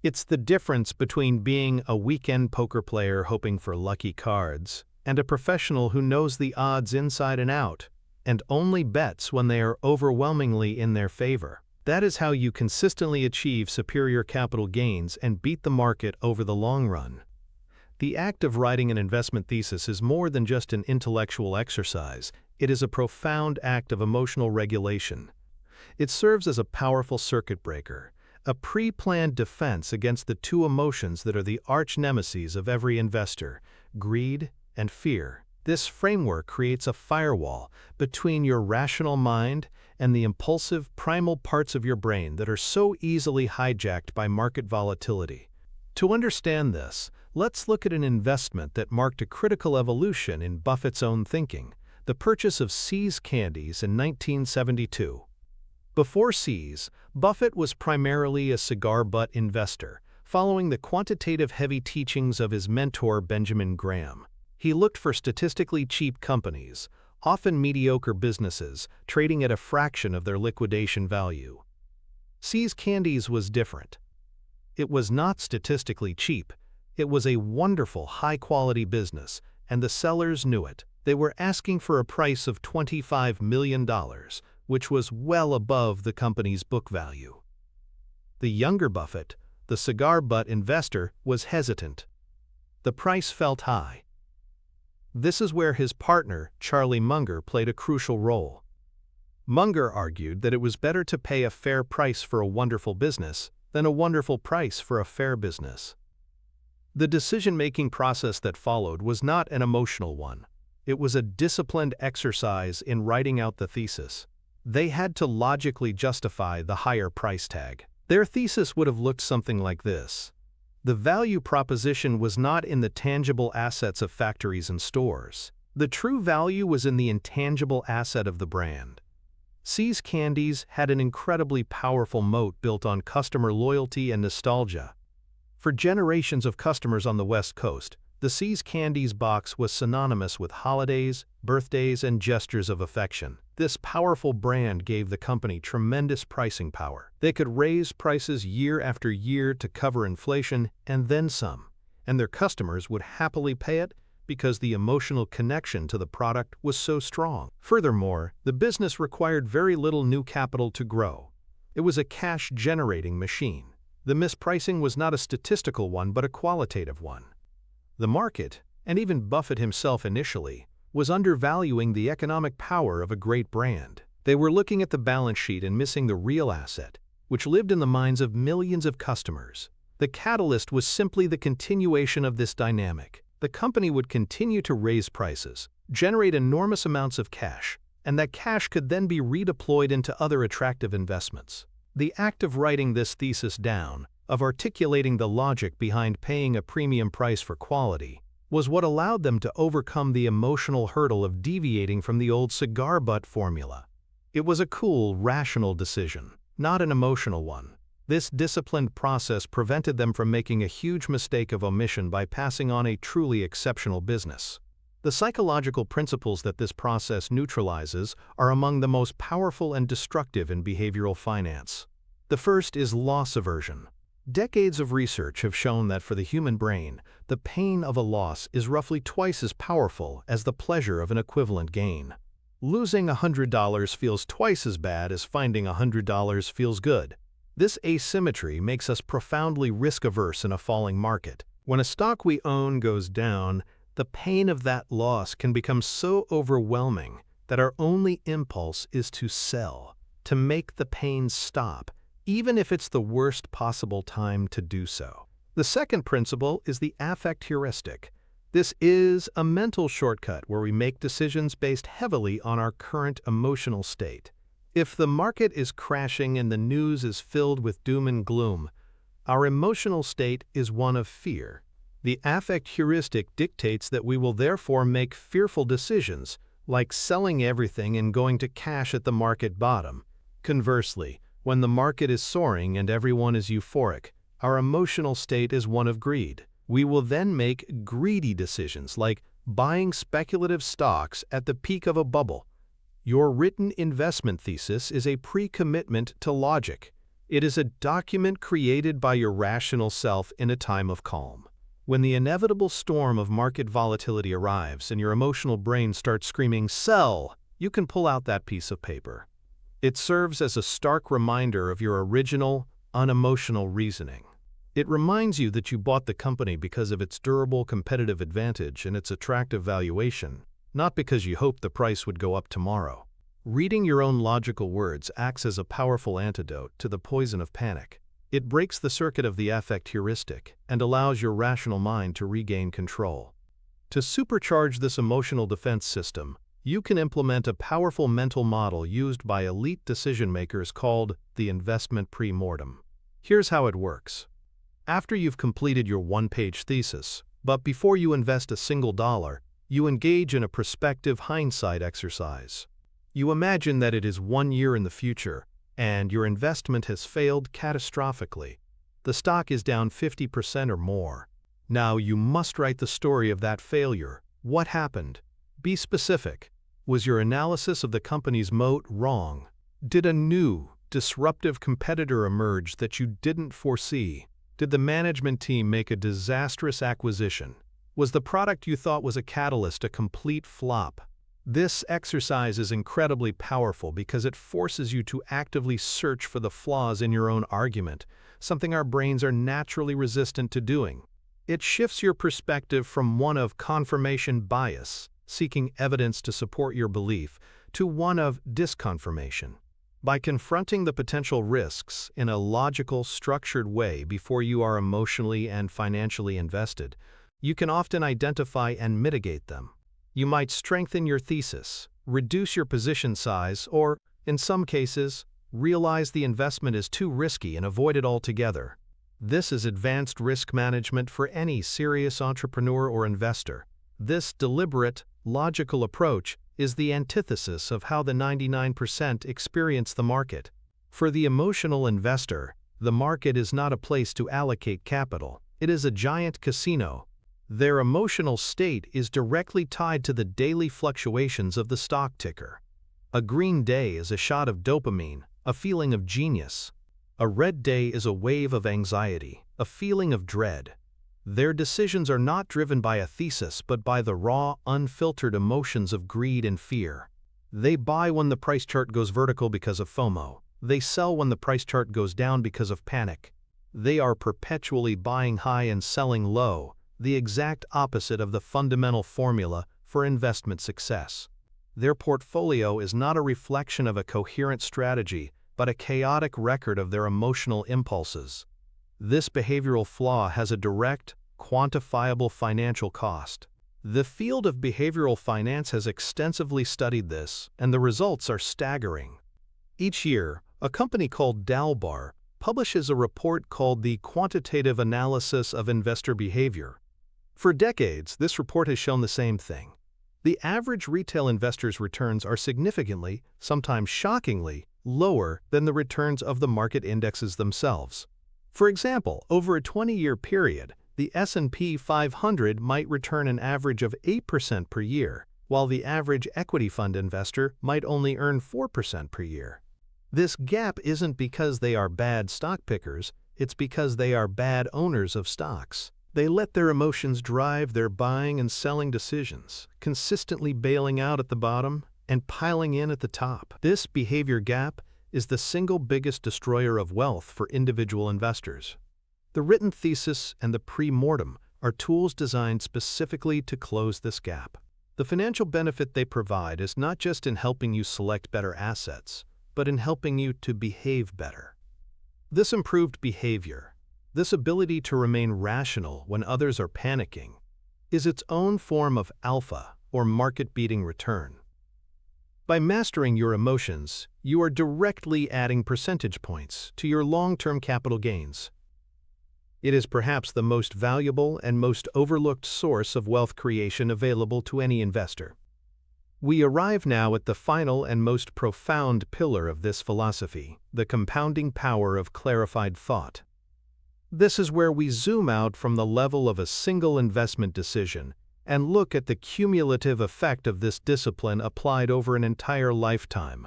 It's the difference between being a weekend poker player hoping for lucky cards and a professional who knows the odds inside and out and only bets when they are overwhelmingly in their favor. That is how you consistently achieve superior capital gains and beat the market over the long run. The act of writing an investment thesis is more than just an intellectual exercise, it is a profound act of emotional regulation. It serves as a powerful circuit breaker, a pre-planned defense against the two emotions that are the arch-nemeses of every investor, greed and fear. This framework creates a firewall between your rational mind and the impulsive, primal parts of your brain that are so easily hijacked by market volatility. To understand this, let's look at an investment that marked a critical evolution in Buffett's own thinking, the purchase of See's Candies in 1972. Before See's, Buffett was primarily a cigar butt investor, following the quantitative-heavy teachings of his mentor Benjamin Graham. He looked for statistically cheap companies, often mediocre businesses, trading at a fraction of their liquidation value. See's Candies was different. It was not statistically cheap. It was a wonderful, high-quality business, and the sellers knew it. They were asking for a price of $25 million, which was well above the company's book value. The younger Buffett, the cigar butt investor, was hesitant. The price felt high. This is where his partner, Charlie Munger, played a crucial role. Munger argued that it was better to pay a fair price for a wonderful business than a wonderful price for a fair business. The decision-making process that followed was not an emotional one. It was a disciplined exercise in writing out the thesis. They had to logically justify the higher price tag. Their thesis would have looked something like this. The value proposition was not in the tangible assets of factories and stores. The true value was in the intangible asset of the brand. See's Candies had an incredibly powerful moat built on customer loyalty and nostalgia. For generations of customers on the West Coast, the See's Candies box was synonymous with holidays, birthdays, and gestures of affection. This powerful brand gave the company tremendous pricing power. They could raise prices year after year to cover inflation and then some, and their customers would happily pay it because the emotional connection to the product was so strong. Furthermore, the business required very little new capital to grow. It was a cash-generating machine. The mispricing was not a statistical one but a qualitative one. The market, and even Buffett himself initially, was undervaluing the economic power of a great brand. They were looking at the balance sheet and missing the real asset, which lived in the minds of millions of customers. The catalyst was simply the continuation of this dynamic. The company would continue to raise prices, generate enormous amounts of cash, and that cash could then be redeployed into other attractive investments. The act of writing this thesis down, of articulating the logic behind paying a premium price for quality, was what allowed them to overcome the emotional hurdle of deviating from the old cigar butt formula. It was a cool, rational decision, not an emotional one. This disciplined process prevented them from making a huge mistake of omission by passing on a truly exceptional business. The psychological principles that this process neutralizes are among the most powerful and destructive in behavioral finance. The first is loss aversion. Decades of research have shown that for the human brain, the pain of a loss is roughly twice as powerful as the pleasure of an equivalent gain. Losing $100 feels twice as bad as finding $100 feels good. This asymmetry makes us profoundly risk-averse in a falling market. When a stock we own goes down, the pain of that loss can become so overwhelming that our only impulse is to sell, to make the pain stop, even if it's the worst possible time to do so. The second principle is the affect heuristic. This is a mental shortcut where we make decisions based heavily on our current emotional state. If the market is crashing and the news is filled with doom and gloom, our emotional state is one of fear. The affect heuristic dictates that we will therefore make fearful decisions, like selling everything and going to cash at the market bottom. Conversely, when the market is soaring and everyone is euphoric, our emotional state is one of greed. We will then make greedy decisions like buying speculative stocks at the peak of a bubble. Your written investment thesis is a pre-commitment to logic. It is a document created by your rational self in a time of calm. When the inevitable storm of market volatility arrives and your emotional brain starts screaming, "Sell!" you can pull out that piece of paper. It serves as a stark reminder of your original, unemotional reasoning. It reminds you that you bought the company because of its durable competitive advantage and its attractive valuation, not because you hoped the price would go up tomorrow. Reading your own logical words acts as a powerful antidote to the poison of panic. It breaks the circuit of the affect heuristic and allows your rational mind to regain control. To supercharge this emotional defense system, you can implement a powerful mental model used by elite decision-makers called the investment pre-mortem. Here's how it works. After you've completed your one-page thesis, but before you invest a single dollar, you engage in a prospective hindsight exercise. You imagine that it is 1 year in the future, and your investment has failed catastrophically. The stock is down 50% or more. Now you must write the story of that failure. What happened? Be specific. Was your analysis of the company's moat wrong? Did a new, disruptive competitor emerge that you didn't foresee? Did the management team make a disastrous acquisition? Was the product you thought was a catalyst a complete flop? This exercise is incredibly powerful because it forces you to actively search for the flaws in your own argument, something our brains are naturally resistant to doing. It shifts your perspective from one of confirmation bias, seeking evidence to support your belief, to one of disconfirmation. By confronting the potential risks in a logical, structured way before you are emotionally and financially invested, you can often identify and mitigate them. You might strengthen your thesis, reduce your position size, or, in some cases, realize the investment is too risky and avoid it altogether. This is advanced risk management for any serious entrepreneur or investor. This deliberate, logical approach is the antithesis of how the 99% experience the market. For the emotional investor, the market is not a place to allocate capital. It is a giant casino. Their emotional state is directly tied to the daily fluctuations of the stock ticker. A green day is a shot of dopamine, a feeling of genius. A red day is a wave of anxiety, a feeling of dread. Their decisions are not driven by a thesis but by the raw, unfiltered emotions of greed and fear. They buy when the price chart goes vertical because of FOMO. They sell when the price chart goes down because of panic. They are perpetually buying high and selling low, the exact opposite of the fundamental formula for investment success. Their portfolio is not a reflection of a coherent strategy, but a chaotic record of their emotional impulses. This behavioral flaw has a direct, quantifiable financial cost. The field of behavioral finance has extensively studied this, and the results are staggering. Each year, a company called Dalbar publishes a report called the Quantitative Analysis of Investor Behavior. For decades, this report has shown the same thing. The average retail investor's returns are significantly, sometimes shockingly, lower than the returns of the market indexes themselves. For example, over a 20-year period, the S&P 500 might return an average of 8% per year, while the average equity fund investor might only earn 4% per year. This gap isn't because they are bad stock pickers, it's because they are bad owners of stocks. They let their emotions drive their buying and selling decisions, consistently bailing out at the bottom and piling in at the top. This behavior gap is the single biggest destroyer of wealth for individual investors. The written thesis and the pre-mortem are tools designed specifically to close this gap. The financial benefit they provide is not just in helping you select better assets, but in helping you to behave better. This improved behavior, this ability to remain rational when others are panicking, is its own form of alpha, or market-beating return. By mastering your emotions, you are directly adding percentage points to your long-term capital gains. It is perhaps the most valuable and most overlooked source of wealth creation available to any investor. We arrive now at the final and most profound pillar of this philosophy, the compounding power of clarified thought. This is where we zoom out from the level of a single investment decision and look at the cumulative effect of this discipline applied over an entire lifetime.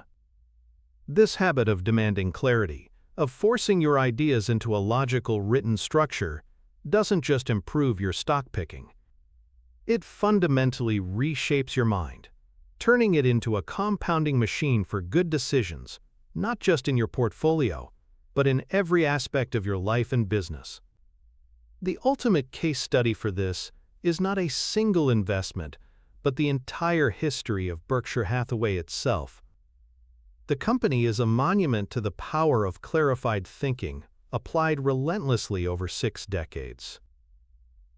This habit of demanding clarity, of forcing your ideas into a logical written structure, doesn't just improve your stock picking. It fundamentally reshapes your mind, turning it into a compounding machine for good decisions, not just in your portfolio, but in every aspect of your life and business. The ultimate case study for this is not a single investment, but the entire history of Berkshire Hathaway itself. The company is a monument to the power of clarified thinking, applied relentlessly over 6 decades.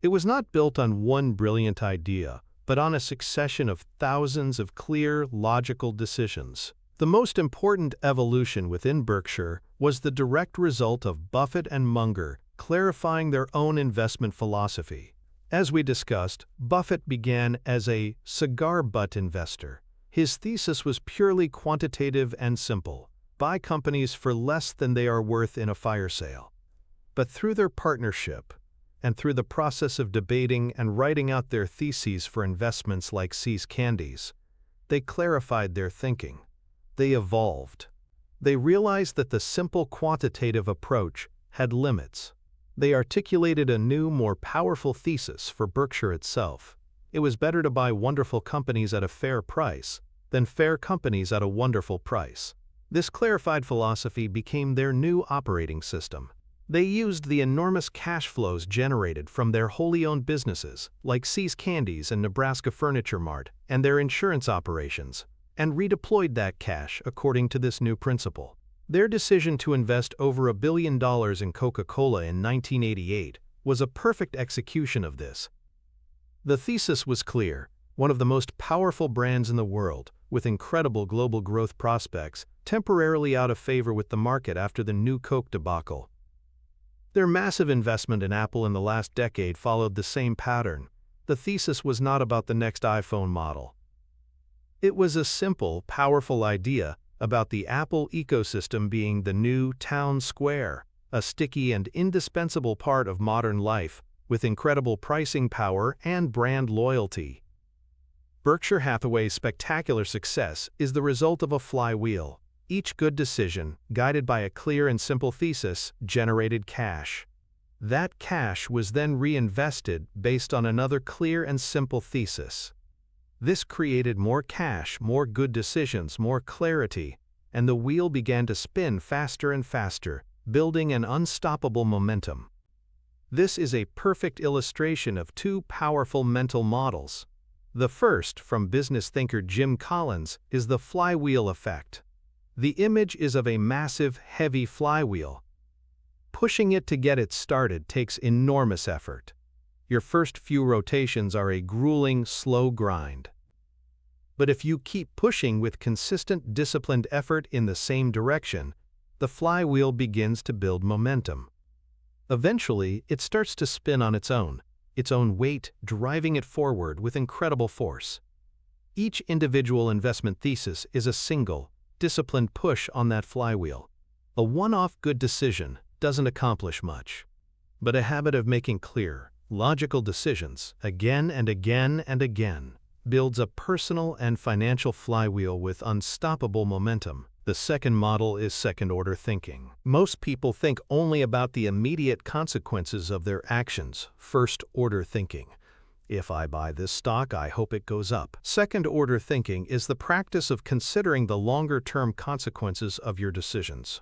It was not built on one brilliant idea, but on a succession of thousands of clear, logical decisions. The most important evolution within Berkshire was the direct result of Buffett and Munger clarifying their own investment philosophy. As we discussed, Buffett began as a cigar butt investor. His thesis was purely quantitative and simple: buy companies for less than they are worth in a fire sale. But through their partnership, and through the process of debating and writing out their theses for investments like See's Candies, they clarified their thinking. They evolved. They realized that the simple quantitative approach had limits. They articulated a new, more powerful thesis for Berkshire itself. It was better to buy wonderful companies at a fair price than fair companies at a wonderful price. This clarified philosophy became their new operating system. They used the enormous cash flows generated from their wholly owned businesses, like See's Candies and Nebraska Furniture Mart, and their insurance operations, and redeployed that cash according to this new principle. Their decision to invest over $1 billion in Coca-Cola in 1988 was a perfect execution of this. The thesis was clear: one of the most powerful brands in the world, with incredible global growth prospects, temporarily out of favor with the market after the new Coke debacle. Their massive investment in Apple in the last decade followed the same pattern. The thesis was not about the next iPhone model. It was a simple, powerful idea about the Apple ecosystem being the new town square, a sticky and indispensable part of modern life, with incredible pricing power and brand loyalty. Berkshire Hathaway's spectacular success is the result of a flywheel. Each good decision, guided by a clear and simple thesis, generated cash. That cash was then reinvested based on another clear and simple thesis. This created more cash, more good decisions, more clarity, and the wheel began to spin faster and faster, building an unstoppable momentum. This is a perfect illustration of two powerful mental models. The first, from business thinker Jim Collins, is the flywheel effect. The image is of a massive, heavy flywheel. Pushing it to get it started takes enormous effort. Your first few rotations are a grueling, slow grind. But if you keep pushing with consistent, disciplined effort in the same direction, the flywheel begins to build momentum. Eventually, it starts to spin on its own weight driving it forward with incredible force. Each individual investment thesis is a single, disciplined push on that flywheel. A one-off good decision doesn't accomplish much, but a habit of making clear, logical decisions again and again and again builds a personal and financial flywheel with unstoppable momentum. The second model is second-order thinking. Most people think only about the immediate consequences of their actions. First-order thinking: if I buy this stock, I hope it goes up. Second-order thinking is the practice of considering the longer-term consequences of your decisions.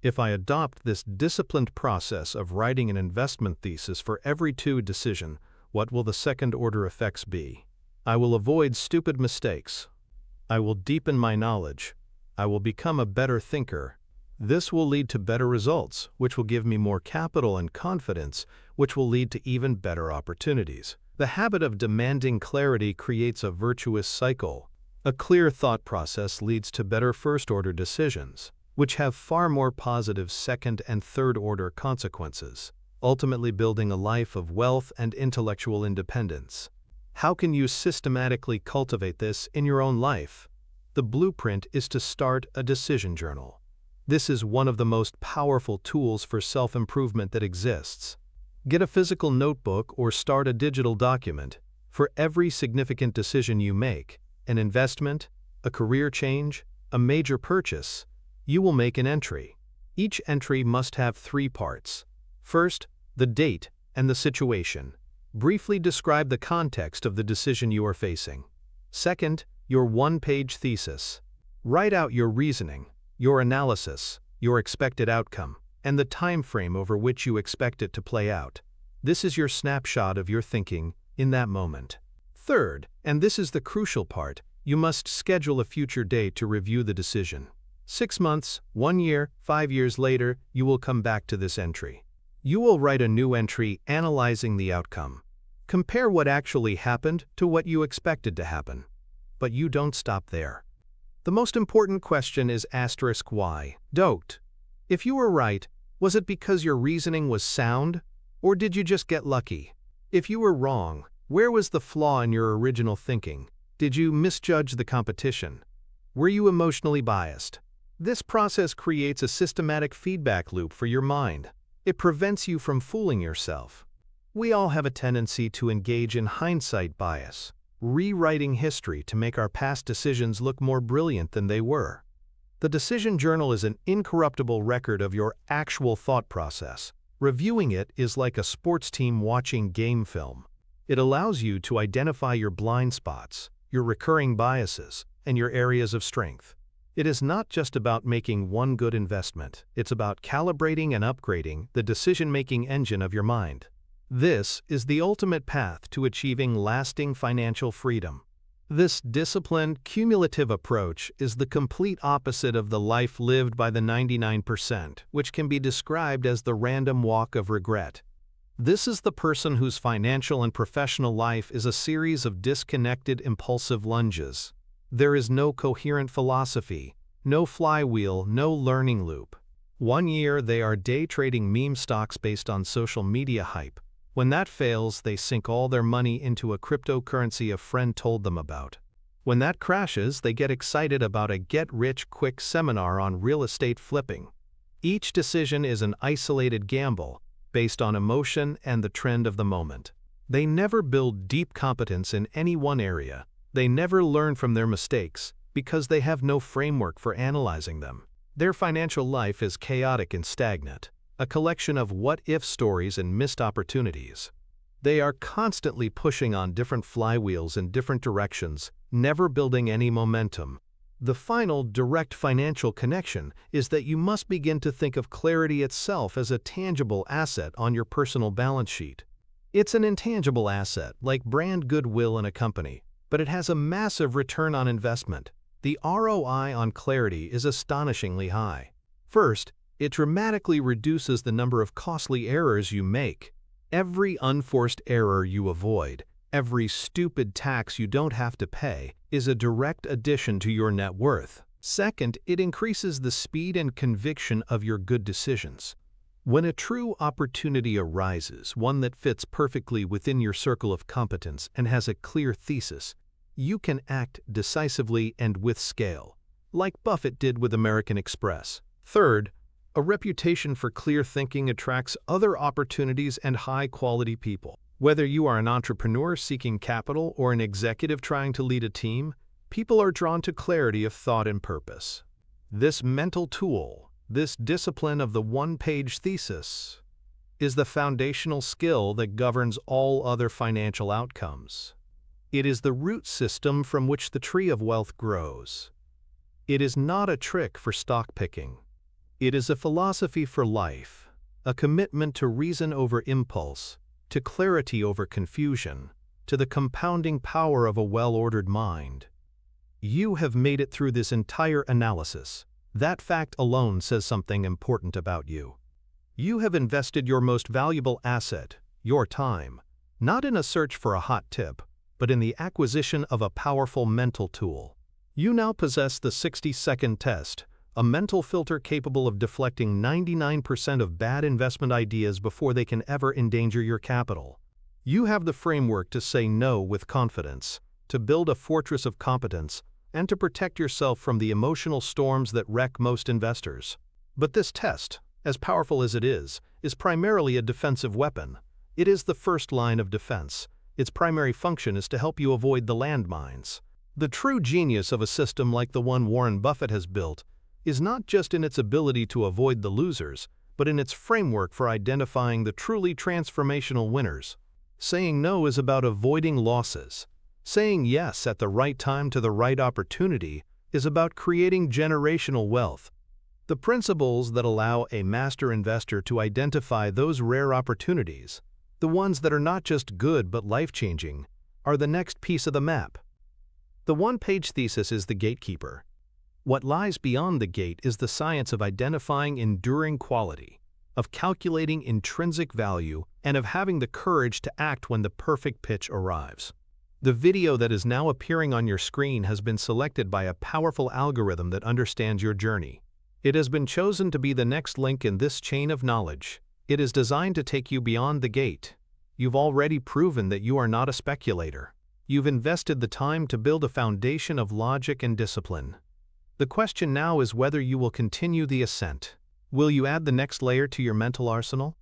If I adopt this disciplined process of writing an investment thesis for every decision, what will the second-order effects be? I will avoid stupid mistakes. I will deepen my knowledge. I will become a better thinker. This will lead to better results, which will give me more capital and confidence, which will lead to even better opportunities. The habit of demanding clarity creates a virtuous cycle. A clear thought process leads to better first-order decisions, which have far more positive second- and third-order consequences, ultimately building a life of wealth and intellectual independence. How can you systematically cultivate this in your own life? The blueprint is to start a decision journal. This is one of the most powerful tools for self-improvement that exists. Get a physical notebook or start a digital document. For every significant decision you make, an investment, a career change, a major purchase, you will make an entry. Each entry must have 3 parts. First, the date and the situation. Briefly describe the context of the decision you are facing. Second, your one-page thesis. Write out your reasoning. your analysis, your expected outcome, and the time frame over which you expect it to play out. This is your snapshot of your thinking in that moment. Third, and this is the crucial part, you must schedule a future date to review the decision. 6 months, 1 year, 5 years later, you will come back to this entry. You will write a new entry analyzing the outcome. Compare what actually happened to what you expected to happen. But you don't stop there. The most important question is *why. Don't. If you were right, was it because your reasoning was sound, or did you just get lucky? If you were wrong, where was the flaw in your original thinking? Did you misjudge the competition? Were you emotionally biased? This process creates a systematic feedback loop for your mind. It prevents you from fooling yourself. We all have a tendency to engage in hindsight bias, rewriting history to make our past decisions look more brilliant than they were. The decision journal is an incorruptible record of your actual thought process. Reviewing it is like a sports team watching game film. It allows you to identify your blind spots, your recurring biases, and your areas of strength. It is not just about making one good investment, it's about calibrating and upgrading the decision-making engine of your mind. This is the ultimate path to achieving lasting financial freedom. This disciplined, cumulative approach is the complete opposite of the life lived by the 99%, which can be described as the random walk of regret. This is the person whose financial and professional life is a series of disconnected, impulsive lunges. There is no coherent philosophy, no flywheel, no learning loop. 1 year they are day trading meme stocks based on social media hype. When that fails, they sink all their money into a cryptocurrency a friend told them about. When that crashes, they get excited about a get-rich-quick seminar on real estate flipping. Each decision is an isolated gamble, based on emotion and the trend of the moment. They never build deep competence in any one area. They never learn from their mistakes, because they have no framework for analyzing them. Their financial life is chaotic and stagnant, a collection of what-if stories and missed opportunities. They are constantly pushing on different flywheels in different directions, never building any momentum. The final direct financial connection is that you must begin to think of clarity itself as a tangible asset on your personal balance sheet. It's an intangible asset, like brand goodwill in a company, but it has a massive return on investment. The ROI on clarity is astonishingly high. First, it dramatically reduces the number of costly errors you make. Every unforced error you avoid, every stupid tax you don't have to pay, is a direct addition to your net worth. Second, it increases the speed and conviction of your good decisions. When a true opportunity arises, one that fits perfectly within your circle of competence and has a clear thesis, you can act decisively and with scale, like Buffett did with American Express. Third, a reputation for clear thinking attracts other opportunities and high-quality people. Whether you are an entrepreneur seeking capital or an executive trying to lead a team, people are drawn to clarity of thought and purpose. This mental tool, this discipline of the one-page thesis, is the foundational skill that governs all other financial outcomes. It is the root system from which the tree of wealth grows. It is not a trick for stock picking. It is a philosophy for life, a commitment to reason over impulse, to clarity over confusion, to the compounding power of a well-ordered mind. You have made it through this entire analysis. That fact alone says something important about you. You have invested your most valuable asset, your time, not in a search for a hot tip, but in the acquisition of a powerful mental tool. You now possess the 60-second test, a mental filter capable of deflecting 99% of bad investment ideas before they can ever endanger your capital. You have the framework to say no with confidence, to build a fortress of competence, and to protect yourself from the emotional storms that wreck most investors. But this test, as powerful as it is primarily a defensive weapon. It is the first line of defense. Its primary function is to help you avoid the landmines. The true genius of a system like the one Warren Buffett has built is not just in its ability to avoid the losers, but in its framework for identifying the truly transformational winners. Saying no is about avoiding losses. Saying yes at the right time to the right opportunity is about creating generational wealth. The principles that allow a master investor to identify those rare opportunities, the ones that are not just good but life-changing, are the next piece of the map. The one-page thesis is the gatekeeper. What lies beyond the gate is the science of identifying enduring quality, of calculating intrinsic value, and of having the courage to act when the perfect pitch arrives. The video that is now appearing on your screen has been selected by a powerful algorithm that understands your journey. It has been chosen to be the next link in this chain of knowledge. It is designed to take you beyond the gate. You've already proven that you are not a speculator. You've invested the time to build a foundation of logic and discipline. The question now is whether you will continue the ascent. Will you add the next layer to your mental arsenal?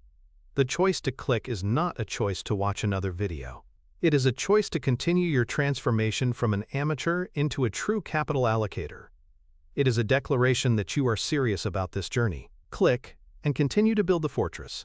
The choice to click is not a choice to watch another video. It is a choice to continue your transformation from an amateur into a true capital allocator. It is a declaration that you are serious about this journey. Click and continue to build the fortress.